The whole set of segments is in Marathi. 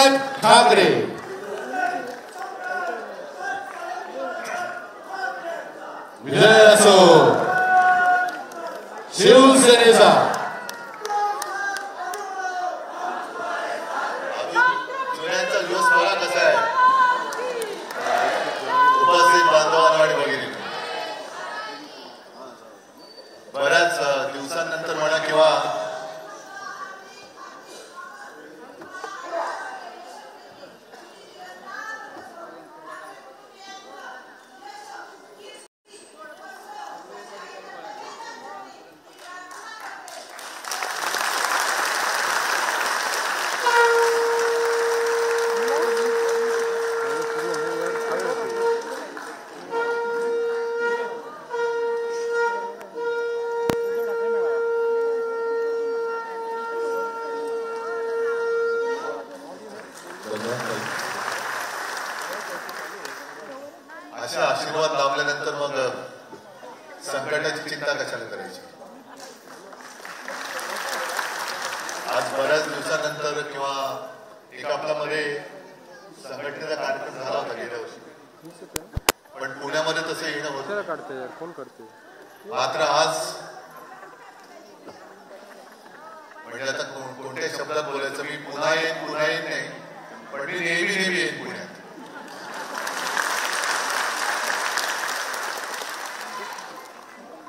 बाळासाहेब ठाकरे. विजय असो शिवसेनेचा. जुन्यांचा दिवस बघा कसा आहे. उपस्थित बांधवांनो आणि भगिनी, बऱ्याच दिवसांनंतर म्हणा किंवा अशा आशीर्वाद लाभल्यानंतर मग संकटाची चिंता कशाला करायची. आज बऱ्याच दिवसानंतर किंवा एक आपल्यामध्ये संघटनेचा कार्यक्रम झाला होता गेल्या वर्षी, पण पुण्यामध्ये तसं येणं होतं. मात्र आज म्हणजे आता कोणत्या शब्दात बोलायचं, मी पुन्हा येईन नाही, पण मी नेहमी येईन पुण्यात.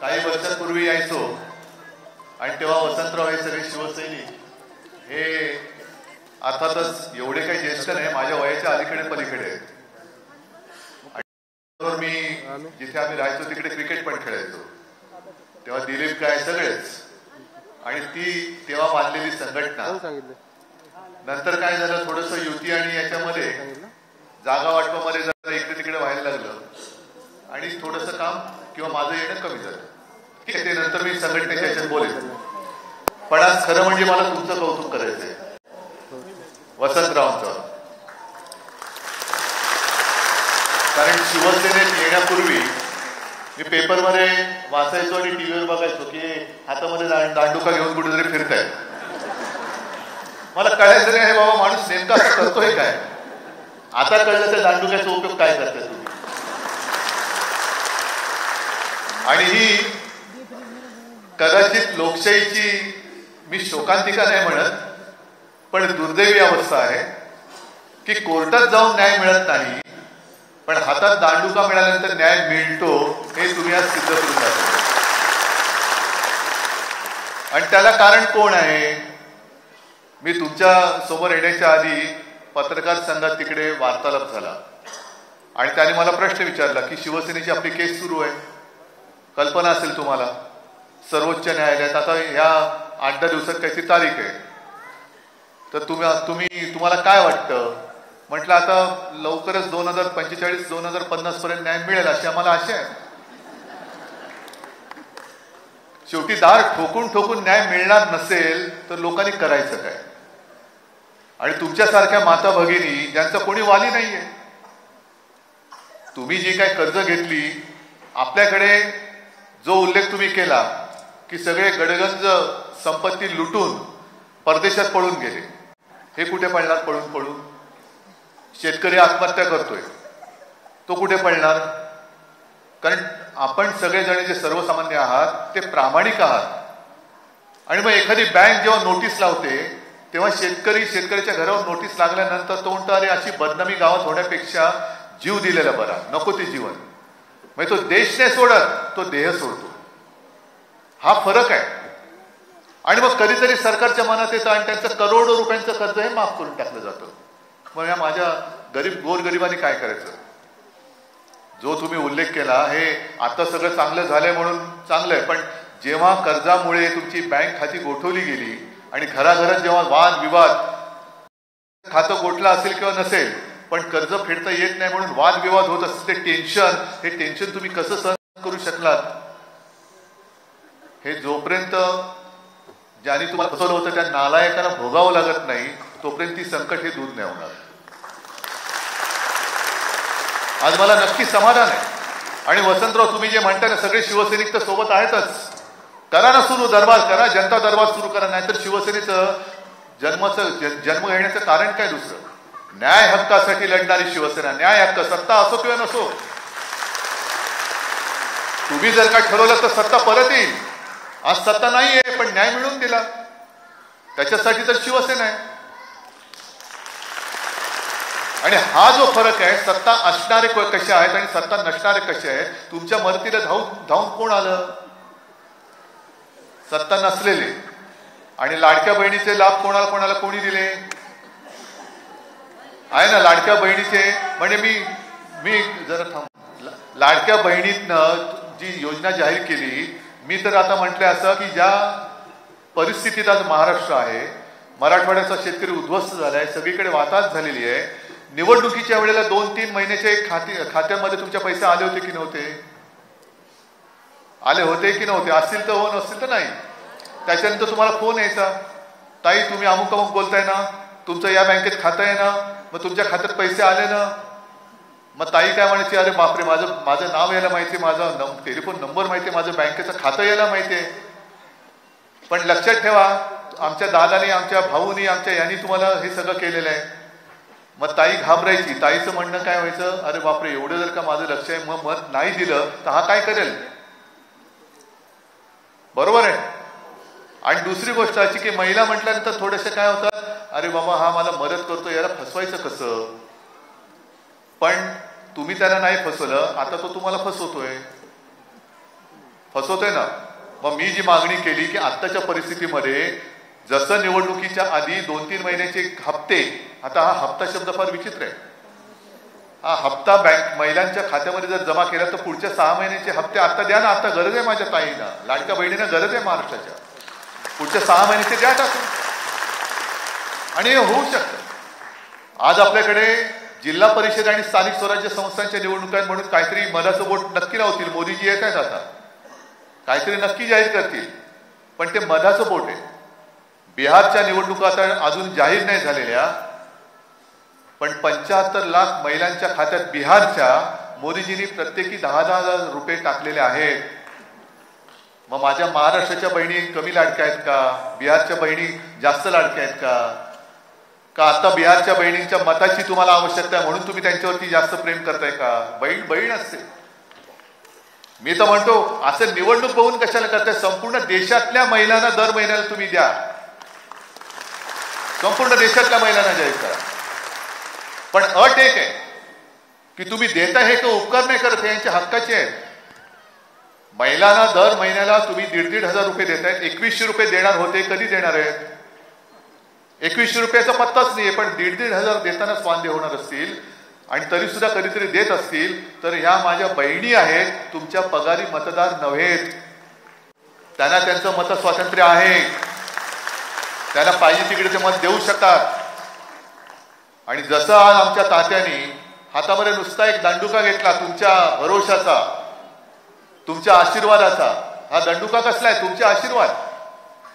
काही वर्षांपूर्वी यायचो आणि तेव्हा वसंतराव हे सगळे शिवसैनिक हे अर्थातच एवढे काही ज्येष्ठ नाही, माझ्या वयाच्या अलीकडे पलीकडे आहेत. मी जिथे आम्ही राहायचो तिकडे क्रिकेट पण खेळायचो. तेव्हा दिलीप काय सगळेच, आणि ती तेव्हा बांधलेली संघटना. नंतर काय झालं, थोडस युती आणि याच्यामध्ये जागा वाटपामध्ये जरा इकडे तिकडे व्हायला लागलं आणि थोडस काम किंवा माझं येणं कमी झालं. ठीक आहे, ते नंतर मी संघटनेच्या याच्यात बोलेन. पण आज खरं म्हणजे मला तुमचं कौतुक करायचंय वसंतरावांचं. कारण शिवसेनेत येण्यापूर्वी मी पेपरमध्ये वाचायचो आणि टीव्हीवर बघायचो की हातामध्ये दांडुका घेऊन कुठेतरी फिरताय. मला कळायचं नाही हे बाबा माणूस नेमका करतोय काय. आता कळलं तर दांडुक्याचा उपयोग काय करताय तुम्ही. आणि ही कदाचित लोकशाहीची मी शोकांतिका नाही म्हणत, पण दुर्दैवी अवस्था आहे की कोर्टात जाऊन न्याय मिळत नाही, पण हातात दांडुका मिळाल्यानंतर न्याय मिळतो हे तुम्ही आज सिद्ध करून जाता. आणि त्याला कारण कोण आहे. मी तुमच्या समोर येण्याच्या आधी पत्रकार संघात तिकडे वार्तालाप झाला आणि त्याने मला प्रश्न विचारला की शिवसेनेची आपली केस सुरू आहे, कल्पना असेल तुम्हाला, सर्वोच्च न्यायालयात. आता ह्या 8-10 दिवसात काहीतरी तारीख आहे, तर तुम्हाला काय वाटतं. म्हटलं आता लवकरच 2045-2050 पर्यंत न्याय मिळेल अशी आम्हाला आशा आहे. शेवटी दार ठोकून ठोकून न्याय मिळणार नसेल तर लोकांनी करायचं काय. आणि तुमच्यासारख्या माता भगिनी ज्यांचा कोणी वाली नाहीये, तुम्ही जी काय कर्ज घेतली, आपल्याकडे जो उल्लेख तुम्ही केला की सगळे गडगंज संपत्ती लुटून परदेशात पळून गेले, हे कुठे पळणार. पळून शेतकरी आत्महत्या करतोय, तो कुठे पळणार. कारण आपण सगळेजण जे सर्वसामान्य आहात ते प्रामाणिक आहात. आणि मग एखादी बँक जेव्हा नोटीस लावते तेव्हा शेतकऱ्याच्या घरावर नोटीस लागल्यानंतर तो म्हणतो अरे अशी बदनामी गावात होण्यापेक्षा जीव दिलेला बरा, नको ते जीवन. म्हणजे तो देश नाही सोडत, तो देह सोडतो. हा फरक आहे. आणि मग कधीतरी सरकारच्या मनात येतं आणि त्यांचं करोडो रुपयांचं कर्ज हे माफ करून टाकलं जातं. मग या माझ्या गोरगरिबांनी काय करायचं. जो तुम्ही उल्लेख केला हे आता सगळं चांगलं झालंय म्हणून चांगलंय, पण जेव्हा कर्जामुळे तुमची बँक खाती गोठवली गेली आणि घराघरात जेव्हा वाद विवाद, खातं गोठलं असेल किंवा नसेल पण कर्ज फेडता येत नाही म्हणून वादविवाद होत असते, हे टेन्शन तुम्ही कसं सहन करू शकलात. हे जोपर्यंत ज्यांनी तुम्हाला फसवलं होतं त्या नालायकांना भोगावं लागत नाही तोपर्यंत ती संकट हे दूर नाही होणार. आज मला नक्की समाधान आहे. आणि वसंतराव तुम्ही जे म्हणता ना, सगळे शिवसैनिक तर सोबत आहेतच. करा ना सुरू दरबार, करा जनता दरबार सुरू करा. नाहीतर शिवसेनेचं जन्म घेण्याचं कारण काय दुसरं. न्याय हक्कासाठी लढणारी शिवसेना, न्याय हक्क, सत्ता असो किंवा नसो, तुम्ही जर का ठरवलं तर सत्ता परत येईल. आज सत्ता नाहीये पण न्याय मिळवून दिला, त्याच्यासाठी तर शिवसेना आहे. आणि हा जो फरक आहे, सत्ता असणारे कसे आहेत आणि सत्ता नसणारे कसे आहेत, तुमच्या मदतीला धावून कोण आलं? सत्ता नसलेले. आणि लाडक्या बहिणीचे लाभ कोणाला कोणी दिले आहे ना? लाडक्या बहिणीचे म्हणजे मी जरा थांब, लाडक्या बहिणीतनं जी योजना जाहीर केली, मी तर आता म्हटलं असं की ज्या परिस्थितीत आज महाराष्ट्र आहे, मराठवाड्याचा शेतकरी उद्ध्वस्त झालाय, सगळीकडे वाताहत झालेली आहे. निवडणुकीच्या वेळेला 2-3 महिन्याचे खात्यामध्ये तुमच्या पैसे आले होते की नव्हते? आले होते की नव्हते? असतील तर हो, नसतील तर नाही. त्याच्यानंतर तुम्हाला फोन यायचा, ताई तुम्ही अमुक बोलताय ना, तुमचं या बँकेत खातं आहे ना, मग तुमच्या खात्यात पैसे आले ना. मग ताई काय म्हणायची, अरे बापरे, माझं नाव यायला माहिती, माझा टेलिफोन नंबर माहिती, माझं बँकेचं खातं यायला माहिती आहे. पण लक्षात ठेवा, आमच्या दादाने, आमच्या भाऊनी, आमच्या यांनी तुम्हाला हे सगळं केलेलं आहे. मग ताई घाबरायची. ताईचं म्हणणं काय व्हायचं, अरे बापरे, एवढं जर का माझं लक्ष आहे, मग मत नाही दिलं तर हा काय करेल? बरोबर आहे. आणि दुसरी गोष्ट अशी की महिला म्हटल्यानंतर थोडेसे काय होतात, अरे बाबा हा मला मदत करतो, याला फसवायचं कसं? पण तुम्ही त्याला नाही फसवलं, आता तो तुम्हाला फसवतोय ना. मग मी जी मागणी केली की आत्ताच्या परिस्थितीमध्ये जसं निवडणुकीच्या आधी 2-3 महिन्याचे हप्ते, आता हा हप्ता शब्द फार विचित्र आहे. हा हप्ता बँक महिलांच्या खात्यामध्ये जर जमा केला तर पुढच्या 6 महिन्याचे हप्ते आता द्या ना. आता गरज आहे माझ्या ताईंना, लाडक्या बहिणींना गरज आहे महाराष्ट्राच्या. पुढच्या 6 महिन्याचे द्या टाकून. आणि हे होऊ शकतं. आज आपल्याकडे जिल्हा परिषद आणि स्थानिक स्वराज्य संस्थांच्या निवडणुका म्हणून काहीतरी मधाचं बोट नक्की लावतील. मोदीजी येत आहेत आता, काहीतरी नक्की जाहीर करतील, पण ते मधाचं बोट आहे. बिहारच्या निवडणुका आता अजून जाहीर नाही झालेल्या, पण 75 लाख महिलांच्या खात्यात बिहारच्या मोदीजींनी प्रत्येकी 10,000 रुपये टाकलेले आहेत. मग माझ्या महाराष्ट्राच्या बहिणी कमी लाडक्या आहेत का? बिहारच्या बहिणी जास्त लाडक्या आहेत का? आता बिहारच्या बहिणींच्या मताची तुम्हाला आवश्यकता आहे म्हणून तुम्ही त्यांच्यावरती जास्त प्रेम करताय का? बहीण असते. मी तर म्हणतो असं निवडणूक बघून कशाला करताय? संपूर्ण देशातल्या महिलांना दर महिन्याला तुम्ही द्या, संपूर्ण देशातल्या महिलांना जाहीर करा. पण अट एक आहे की तुम्ही देता हे तो उपकार नाही करत, हे यांच्या हक्काचे आहेत. महिलांना दर महिन्याला तुम्ही 1,500 रुपये देतायत. 2100 रुपये देणार होते, कधी देणार आहेत? 2100 रुपयाचा पत्ताच नाहीये. पण 1,500 देतानाच वांदे होणार असतील आणि तरी सुद्धा कधीतरी देत असतील तर ह्या माझ्या बहिणी आहेत, तुमच्या पगारी मतदार नव्हेत. त्यांना त्यांचं मत स्वातंत्र्य आहे, त्यांना पाहिजे तिकडे ते मत देऊ शकतात. आणि जसं आज आमच्या तात्यानी हातामध्ये नुसता एक दंडुका घेतला तुमच्या भरोशाचा, तुमच्या आशीर्वादाचा. हा दंडुका कसला आहे? तुमचे आशीर्वाद.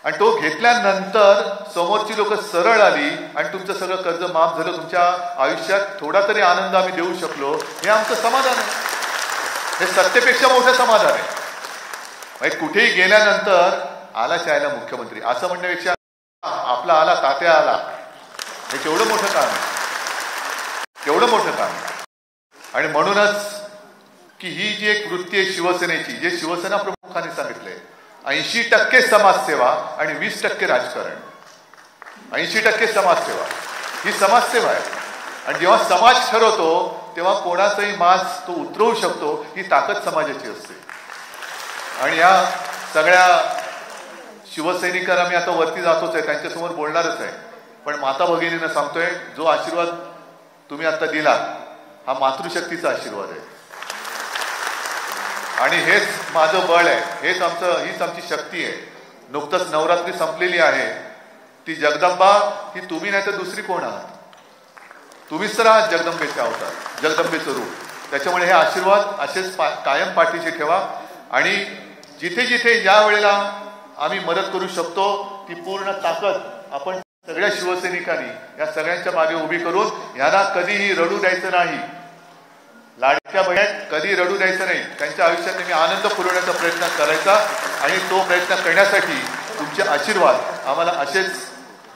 आणि तो घेतल्यानंतर समोरची लोक सरळ आली आणि तुमचं सगळं कर्ज माफ झालं. तुमच्या आयुष्यात थोडा तरी आनंद आम्ही देऊ शकलो, हे आमचं समाधान आहे. हे सत्तेपेक्षा मोठं समाधान आहे. म्हणजे कुठेही गेल्यानंतर आला चायला मुख्यमंत्री असं म्हणण्यापेक्षा आपला आला, तात्या आला, हे केवढं मोठं काम आहे, केवढं मोठं काम आहे. आणि म्हणूनच की ही जी एक वृत्ती आहे शिवसेनेची, जे शिवसेना प्रमुखांनी सांगितलंय, 80% समाजसेवा आणि 20% राजकारण. 80% समाजसेवा, ही समाजसेवा आहे. आणि जेव्हा समाज ठरवतो तेव्हा कोणाचाही माज तो उतरवू शकतो, ही ताकद समाजाची असते. आणि या सगळ्या शिवसैनिकांना मी आता वरती जातोच आहे, त्यांच्यासमोर बोलणारच आहे. पण माता भगिनींना सांगतोय, जो आशीर्वाद तुम्ही आता दिला हा मातृशक्तीचा आशीर्वाद आहे. आणि हेच माझं बळ आहे, हीच आमची शक्ती आहे. नुकतंच नवरात्री संपलेली आहे. ती जगदंबा ही तुम्ही नाही तर दुसरी कोण आहात? तुम्हीच तर आहात जगदंबेचे अवतार, जगदंबेचं रूप. त्याच्यामुळे हे आशीर्वाद असेच कायम पाठीशी ठेवा. आणि जिथे जिथे ज्या वेळेला आम्ही मदत करू शकतो ती पूर्ण ताकद आपण सगळ्या शिवसैनिकांनी या सगळ्यांच्या मागे उभी करून यांना कधीही रडू द्यायचं नाही. लाडक्या बहिणी कधी रडू द्यायचं नाही. त्यांच्या आयुष्यात नेहमी आनंद पुरवण्याचा प्रयत्न करायचा. आणि तो प्रयत्न करण्यासाठी तुमचे आशीर्वाद आम्हाला असेच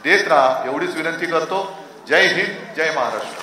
देत राहा एवढीच विनंती करतो. जय हिंद, जय महाराष्ट्र.